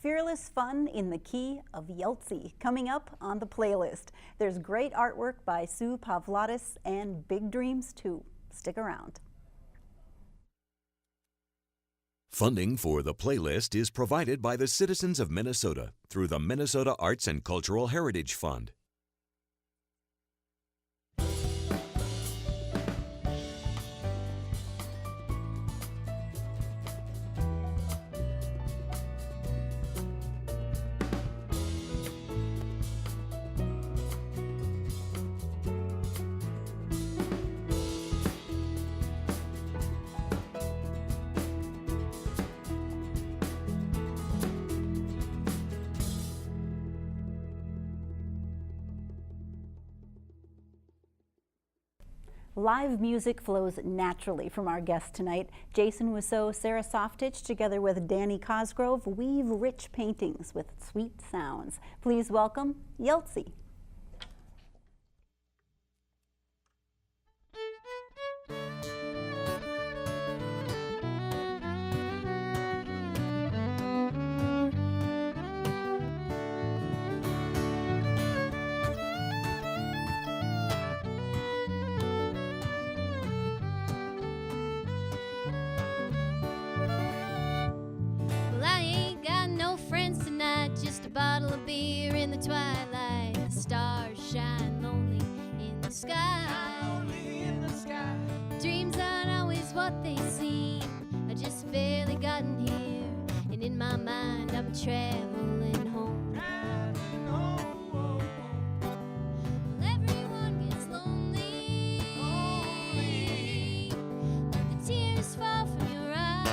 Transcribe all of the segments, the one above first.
fearless fun in the key of Yeltsy coming up on the playlist. There's great artwork by Sue Pavlatos and big dreams too. Stick around. Funding for the playlist is provided by the citizens of Minnesota through the Minnesota Arts and Cultural Heritage Fund. Live music flows naturally from our guests tonight. Jason Wiseau, Sarah Softitch, together with Danny Cosgrove, weave rich paintings with sweet sounds. Please welcome Yeltsy. Just a bottle of beer in the twilight. The stars shine lonely in the sky. Dreams aren't always what they seem. I just barely gotten here, and in my mind I'm traveling home. Well, everyone gets lonely. Let the tears fall from your eyes.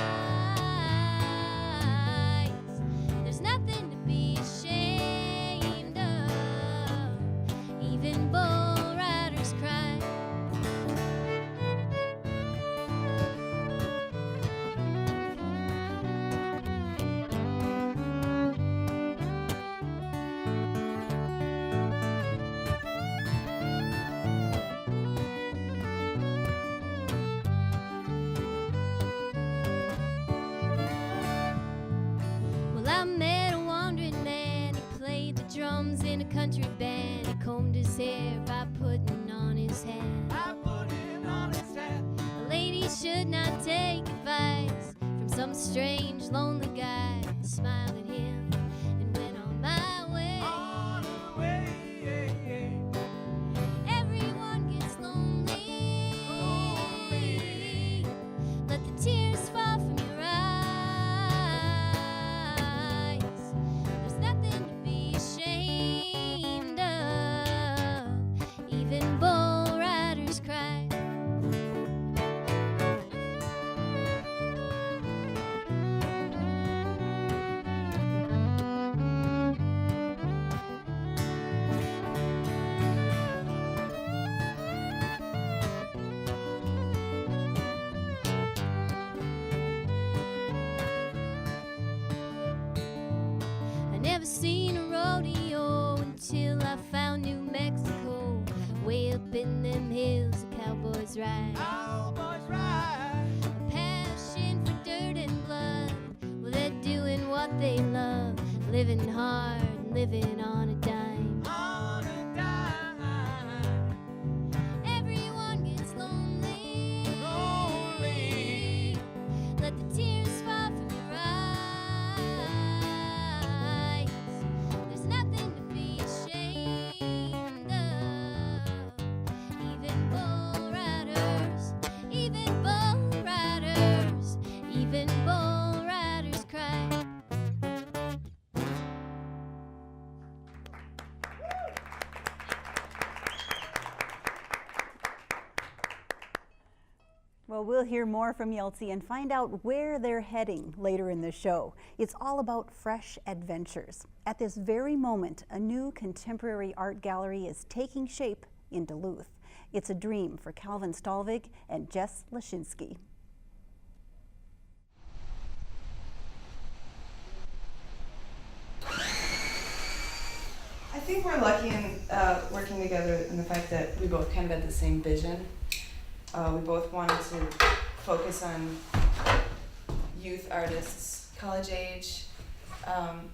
There's nothing to be ashamed of. Even bull riders cry. Well, I met a wandering man. He played the drums in a country band. He combed his hair by putting on his hat. A lady should not take advice from some strange, lonely guy. I smiled at him and went on my way. Everyone gets lonely. Let the tears fall from your eyes. There's nothing to be ashamed of. Even bull riders cry. I never seen a rodeo until I found New Mexico. Way up in them hills, the cowboys ride. A passion for dirt and blood. Well, they're doing what they love, living hard and living on a dime. Everyone gets lonely. Let the tears fall from your eyes. There's nothing to be ashamed of. Even bull riders, even bull riders, even bull riders cry. Well, we'll hear more from Yeltsy and find out where they're heading later in the show. It's all about fresh adventures. At this very moment, a new contemporary art gallery is taking shape in Duluth. It's a dream for Calvin Stalvig and Jess Lashinsky. I think we're lucky in working together in the fact that we both kind of had the same vision. We both wanted to focus on youth artists, college age,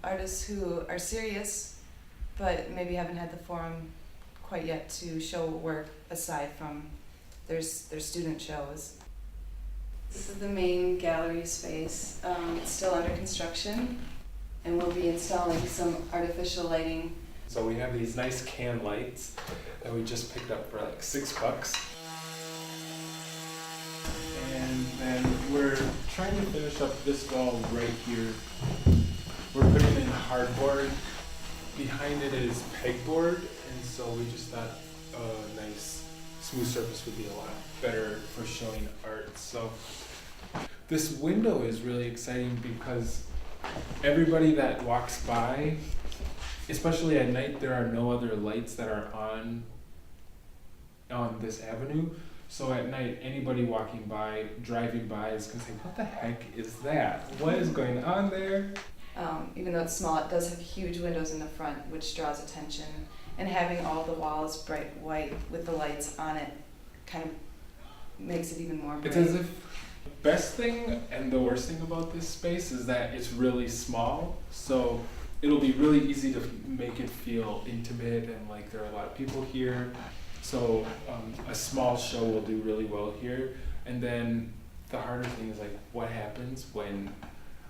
artists who are serious, but maybe haven't had the forum quite yet to show work aside from their student shows. This is the main gallery space. It's still under construction, and we'll be installing some artificial lighting. So we have these nice can lights that we just picked up for like $6. And then we're trying to finish up this wall right here. We're putting in hardboard. Behind it is pegboard, and so we just thought a nice smooth surface would be a lot better for showing art. So this window is really exciting because everybody that walks by, especially at night, there are no other lights that are on this avenue. So at night, anybody walking by, driving by is gonna say, what the heck is that? What is going on there? Even though it's small, it does have huge windows in the front, which draws attention. And having all the walls bright white with the lights on it kind of makes it even more bright. It's as if the best thing and the worst thing about this space is that it's really small. So it'll be really easy to make it feel intimate and like there are a lot of people here. So a small show will do really well here. And then the harder thing is like what happens when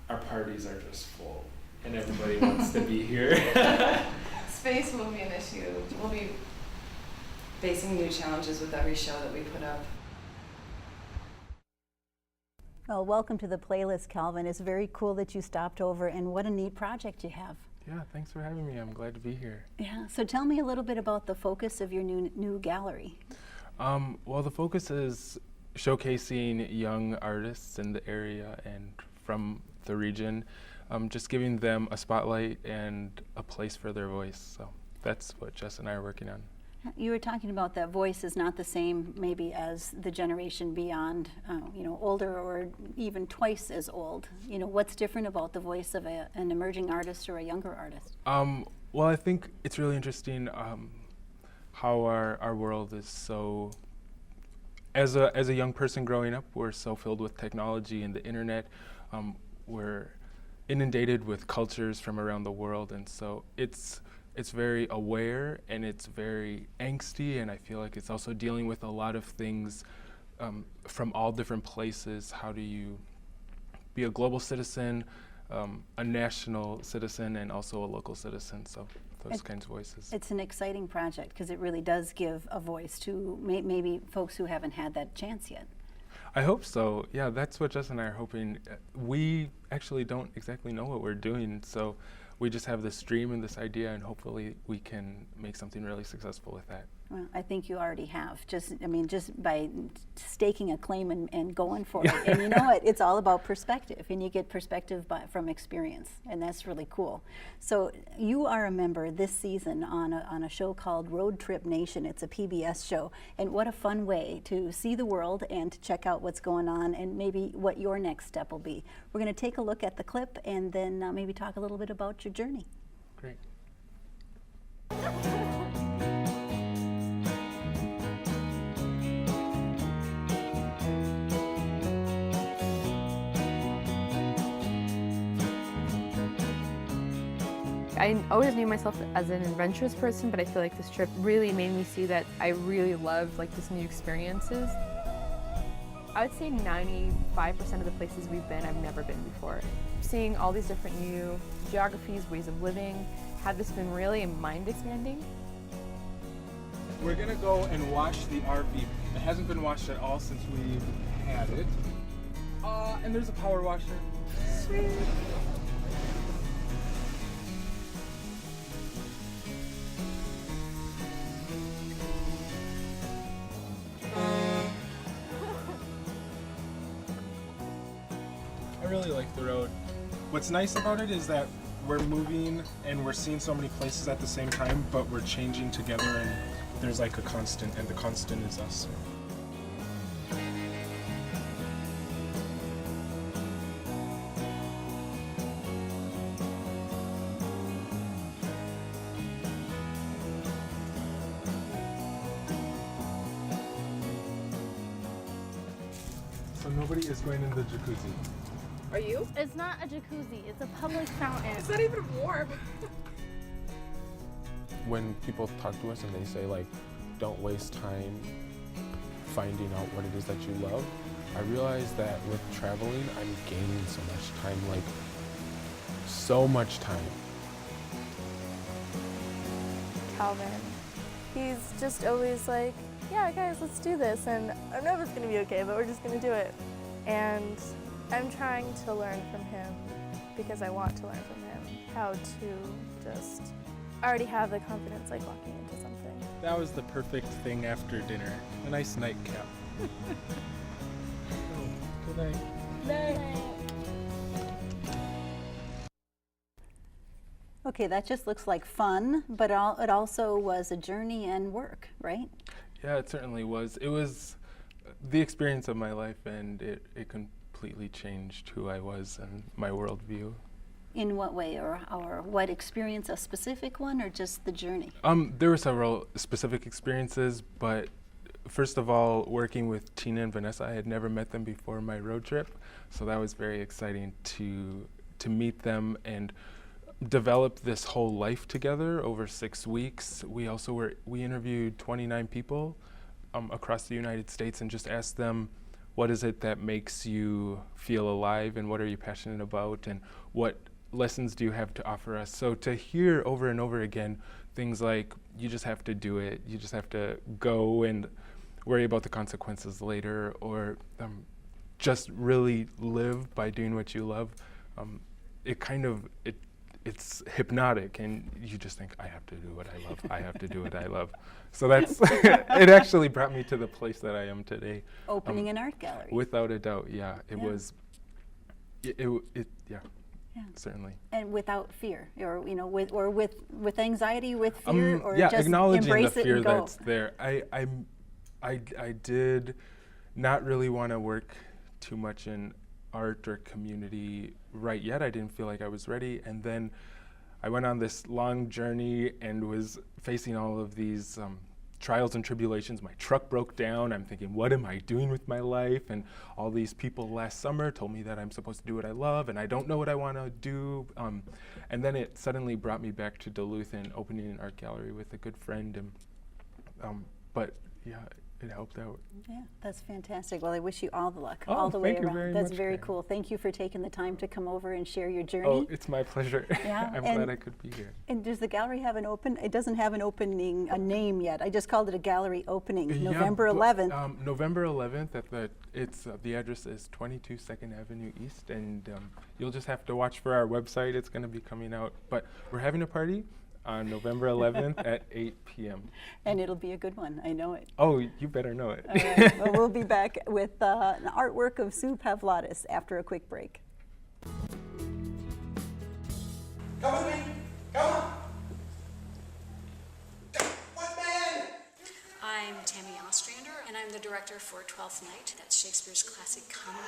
our parties are just full and everybody wants to be here. Space will be an issue. We'll be facing new challenges with every show that we put up. Well, welcome to the playlist, Calvin. It's very cool that you stopped over, and what a neat project you have. Yeah, thanks for having me. I'm glad to be here. Yeah, so tell me a little bit about the focus of your new gallery. Well, the focus is showcasing young artists in the area and from the region, just giving them a spotlight and a place for their voice. So that's what Jess and I are working on. You were talking about that voice is not the same maybe as the generation beyond, older or even twice as old. You know, what's different about the voice of an emerging artist or a younger artist? Well, I think it's really interesting how our world is so, as a young person growing up, we're so filled with technology and the internet. We're inundated with cultures from around the world, and so it's very aware and it's very angsty, and I feel like it's also dealing with a lot of things from all different places. How do you be a global citizen, a national citizen, and also a local citizen? So those kinds of voices. It's an exciting project because it really does give a voice to maybe folks who haven't had that chance yet. I hope so. Yeah, that's what Jess and I are hoping. We actually don't exactly know what we're doing, so we just have this dream and this idea, and hopefully we can make something really successful with that. Well, I think you already have. Just by staking a claim and going for it. And you know what? It's all about perspective, and you get perspective from experience, and that's really cool. So you are a member this season on a show called Roadtrip Nation. It's a PBS show, and what a fun way to see the world and to check out what's going on and maybe what your next step will be. We're going to take a look at the clip and then maybe talk a little bit about your journey. Great. I always knew myself as an adventurous person, but I feel like this trip really made me see that I really love this new experiences. I would say 95% of the places we've been, I've never been before. Seeing all these different new geographies, ways of living, have this been really mind expanding. We're gonna go and wash the RV. It hasn't been washed at all since we've had it. And there's a power washer. Sweet. I really like the road. What's nice about it is that we're moving and we're seeing so many places at the same time, but we're changing together, and there's like a constant, and the constant is us. So nobody is going in the jacuzzi. Are you? It's not a jacuzzi, it's a public fountain. It's not even warm. When people talk to us and they say like, don't waste time finding out what it is that you love, I realize that with traveling, I'm gaining so much time, like so much time. Calvin, he's just always like, yeah guys, let's do this, and I know it's gonna be okay, but we're just gonna do it. And I'm trying to learn from him because I want to learn from him how to just already have the confidence like walking into something. That was the perfect thing after dinner, a nice nightcap. Good night. Okay, that just looks like fun, but it also was a journey and work, right? Yeah, it certainly was. It was the experience of my life, and it completely changed who I was and my worldview. In what way, or what experience? A specific one, or just the journey? There were several specific experiences, but first of all, working with Tina and Vanessa, I had never met them before my road trip, so that was very exciting to meet them and develop this whole life together over 6 weeks. We interviewed 29 people across the United States and just asked them, what is it that makes you feel alive, and what are you passionate about, and what lessons do you have to offer us? So to hear over and over again things like, you just have to do it, you just have to go and worry about the consequences later, or just really live by doing what you love, it's hypnotic, and you just think, I have to do what I love, I have to do what I love. So that's, it actually brought me to the place that I am today. Opening an art gallery. Without a doubt, yeah. It was, certainly. And without fear, or with anxiety, with fear, or yeah, just acknowledging embrace the it fear and go. that's there. I did not really want to work too much in art or community right yet. I didn't feel like I was ready, and then I went on this long journey and was facing all of these trials and tribulations. My truck broke down. I'm thinking, what am I doing with my life? And all these people last summer told me that I'm supposed to do what I love, and I don't know what I want to do. And then it suddenly brought me back to Duluth and opening an art gallery with a good friend. And but yeah, it helped out. Yeah, that's fantastic. Well, I wish you all the luck, Oh, all the way thank you around. very That's much, very Karen. cool. Thank you for taking the time to come over and share your journey. Oh, it's my pleasure. Yeah, I'm and- glad I could be here. And does the gallery have an open? It doesn't have an opening, a name yet. I just called it a gallery opening, Yeah, November but, 11th. November 11th. The address is 22 2nd Avenue East, and you'll just have to watch for our website. It's going to be coming out. But we're having a party on November 11th at 8 p.m. And it'll be a good one. I know it. Oh, you better know it. All right. Well, we'll be back with an artwork of Sue Pavlatos after a quick break. Come with me. Come on. What man? I'm Tammy Ostrander, and I'm the director for Twelfth Night. That's Shakespeare's classic comedy.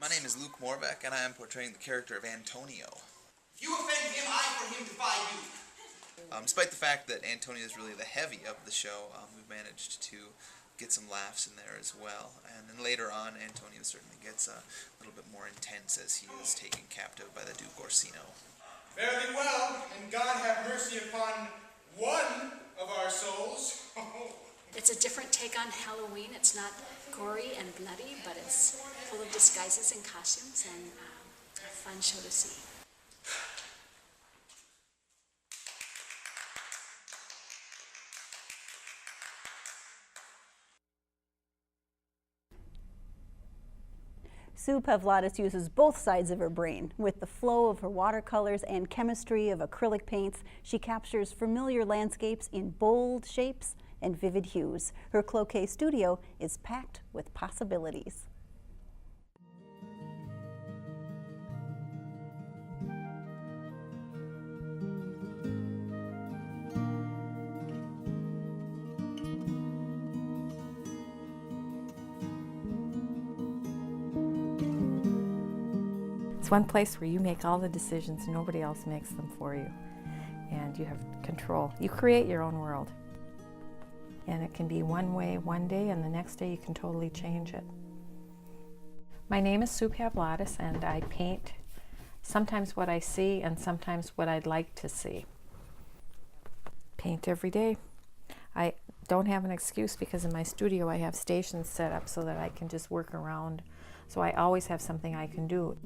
My name is Luke Morbeck, and I am portraying the character of Antonio. If you offend him, I for him defy you. Despite the fact that Antonio is really the heavy of the show, we've managed to get some laughs in there as well. And then later on, Antonio certainly gets a little bit more intense as he is taken captive by the Duke Orsino. Fare thee well, and God have mercy upon one of our souls. It's a different take on Halloween. It's not gory and bloody, but it's full of disguises and costumes, and a fun show to see. Sue Pavlatos uses both sides of her brain. With the flow of her watercolors and chemistry of acrylic paints, she captures familiar landscapes in bold shapes and vivid hues. Her Cloquet studio is packed with possibilities. It's one place where you make all the decisions, nobody else makes them for you. And you have control. You create your own world. And it can be one way one day, and the next day you can totally change it. My name is Sue Pavlatos, and I paint sometimes what I see and sometimes what I'd like to see. Paint every day. I don't have an excuse because in my studio I have stations set up so that I can just work around. So I always have something I can do.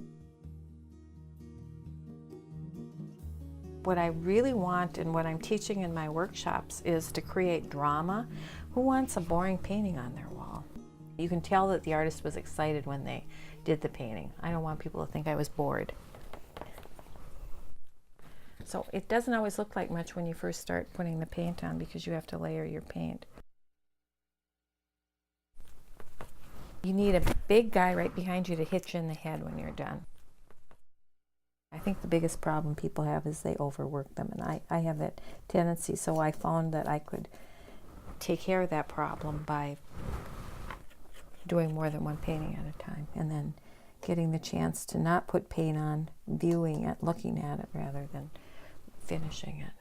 What I really want and what I'm teaching in my workshops is to create drama. Who wants a boring painting on their wall? You can tell that the artist was excited when they did the painting. I don't want people to think I was bored. So it doesn't always look like much when you first start putting the paint on because you have to layer your paint. You need a big guy right behind you to hit you in the head when you're done. I think the biggest problem people have is they overwork them, and I have that tendency, so I found that I could take care of that problem by doing more than one painting at a time, and then getting the chance to not put paint on, viewing it, looking at it rather than finishing it.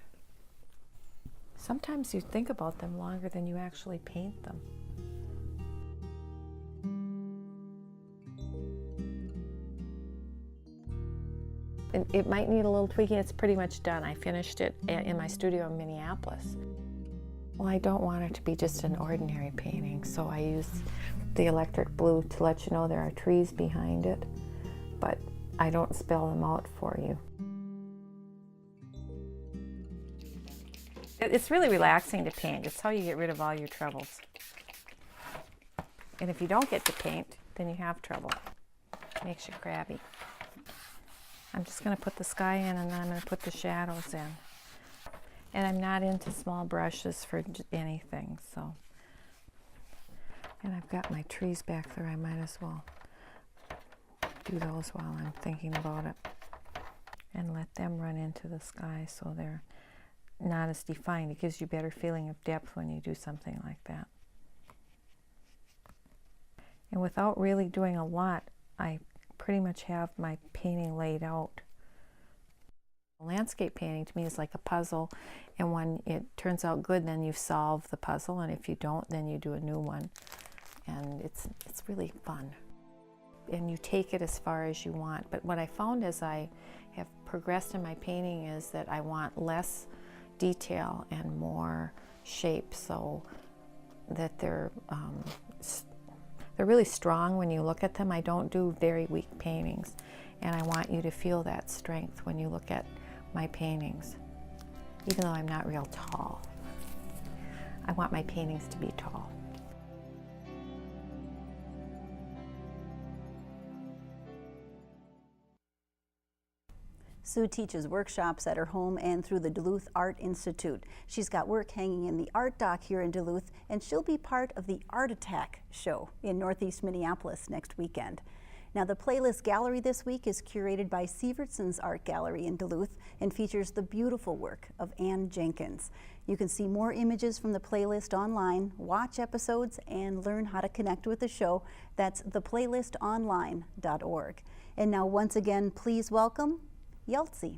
Sometimes you think about them longer than you actually paint them. It might need a little tweaking. It's pretty much done. I finished it in my studio in Minneapolis. Well, I don't want it to be just an ordinary painting, so I use the electric blue to let you know there are trees behind it, but I don't spell them out for you. It's really relaxing to paint. It's how you get rid of all your troubles. And if you don't get to paint, then you have trouble. It makes you crabby. I'm just going to put the sky in, and then I'm going to put the shadows in. And I'm not into small brushes for anything, so. And I've got my trees back there. I might as well do those while I'm thinking about it. And let them run into the sky so they're not as defined. It gives you a better feeling of depth when you do something like that. And without really doing a lot, I pretty much have my painting laid out. Landscape painting to me is like a puzzle, and when it turns out good, then you solve the puzzle, and if you don't, then you do a new one. And it's really fun. And you take it as far as you want. But what I found as I have progressed in my painting is that I want less detail and more shape, so that they're really strong when you look at them. I don't do very weak paintings, and I want you to feel that strength when you look at my paintings, even though I'm not real tall. I want my paintings to be tall. Sue teaches workshops at her home and through the Duluth Art Institute. She's got work hanging in the Art Dock here in Duluth, and she'll be part of the Art Attack show in Northeast Minneapolis next weekend. Now, the playlist gallery this week is curated by Sievertson's Art Gallery in Duluth and features the beautiful work of Ann Jenkins. You can see more images from the playlist online, watch episodes, and learn how to connect with the show. That's theplaylistonline.org. And now, once again, please welcome Yeli.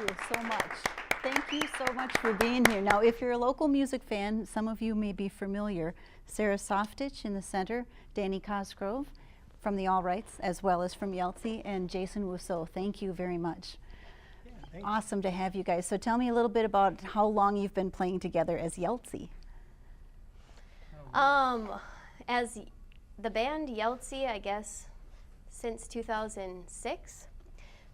you so much. Thank you so much for being here. Now, if you're a local music fan, some of you may be familiar. Sarah Softich in the center, Danny Cosgrove from the All Rights, as well as from Yeltsin, and Jason Rousseau. Thank you very much. Yeah, awesome to have you guys. So tell me a little bit about how long you've been playing together as Yeltsin. As the band Yeltsin, I guess, since 2006.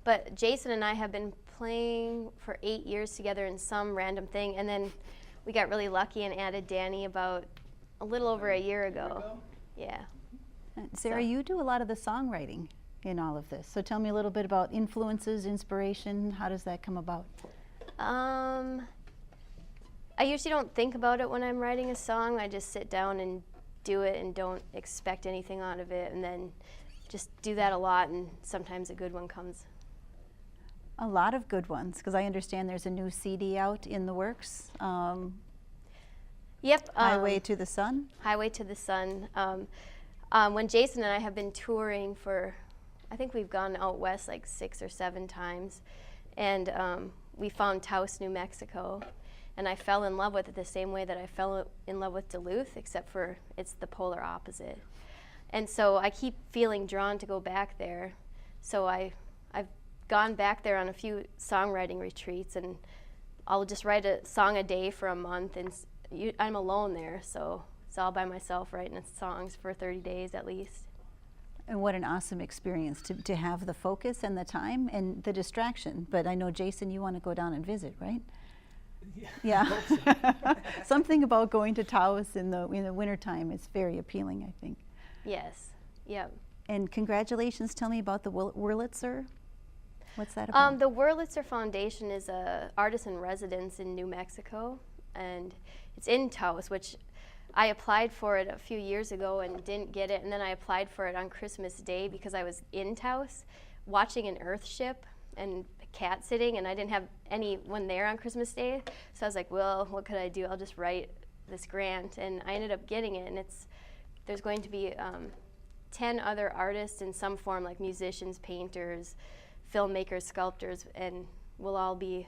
But Jason and I have been playing for 8 years together in some random thing, and then we got really lucky and added Danny about a little over a year ago. Yeah. Sarah, you do a lot of the songwriting in all of this. So tell me a little bit about influences, inspiration. How does that come about? I usually don't think about it when I'm writing a song. I just sit down and do it and don't expect anything out of it, and then just do that a lot, and sometimes a good one comes. A lot of good ones, because I understand there's a new CD out in the works. Yep. Highway to the Sun? Highway to the Sun. When Jason and I have been touring for, I think we've gone out west like 6 or 7 times, and we found Taos, New Mexico, and I fell in love with it the same way that I fell in love with Duluth, except for it's the polar opposite. And so I keep feeling drawn to go back there. So I've gone back there on a few songwriting retreats, and I'll just write a song a day for a month, and I'm alone there, so it's all by myself writing songs for 30 days at least. And what an awesome experience to have the focus and the time and the distraction. But I know, Jason, you want to go down and visit, right? Yeah. Something about going to Taos in the wintertime is very appealing, I think. Yes. Yep. And congratulations. Tell me about the Wurlitzer. What's that about? The Wurlitzer Foundation is a artist in residence in New Mexico, and it's in Taos, which I applied for it a few years ago and didn't get it, and then I applied for it on Christmas Day because I was in Taos watching an Earth ship and cat sitting, and I didn't have anyone there on Christmas Day, so I was like, well, what could I do? I'll just write this grant, and I ended up getting it, and there's going to be 10 other artists in some form, like musicians, painters, filmmakers, sculptors, and we'll all be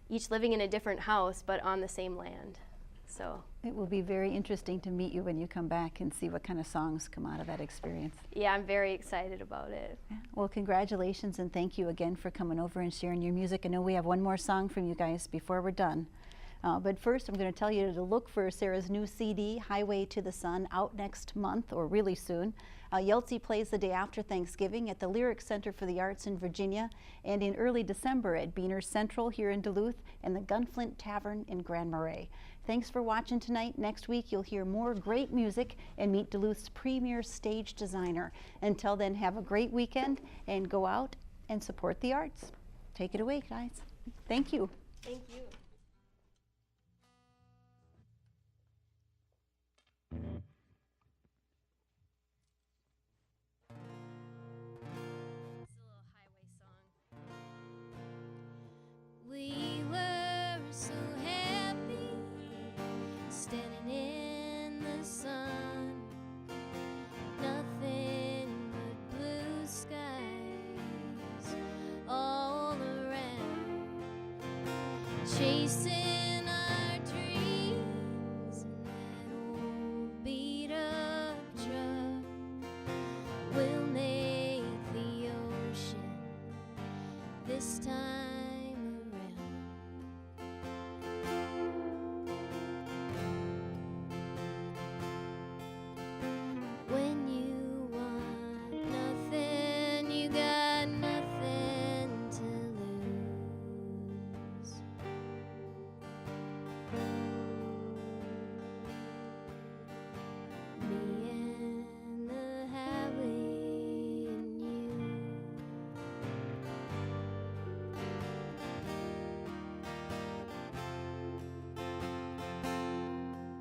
each living in a different house but on the same land. So it will be very interesting to meet you when you come back and see what kind of songs come out of that experience. Yeah, I'm very excited about it. Yeah. Well, congratulations, and thank you again for coming over and sharing your music. I know we have one more song from you guys before we're done. But first, I'm going to tell you to look for Sarah's new CD, Highway to the Sun, out next month, or really soon. Yeltsin plays the day after Thanksgiving at the Lyric Center for the Arts in Virginia, and in early December at Beaner Central here in Duluth, and the Gunflint Tavern in Grand Marais. Thanks for watching tonight. Next week, you'll hear more great music and meet Duluth's premier stage designer. Until then, have a great weekend, and go out and support the arts. Take it away, guys. Thank you. Thank you. We were so happy, standing in the sun, nothing but blue skies all around, chasing our dreams in that old beat-up truck. We'll make the ocean this time.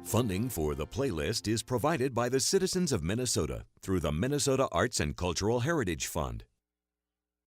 Funding for the playlist is provided by the citizens of Minnesota through the Minnesota Arts and Cultural Heritage Fund.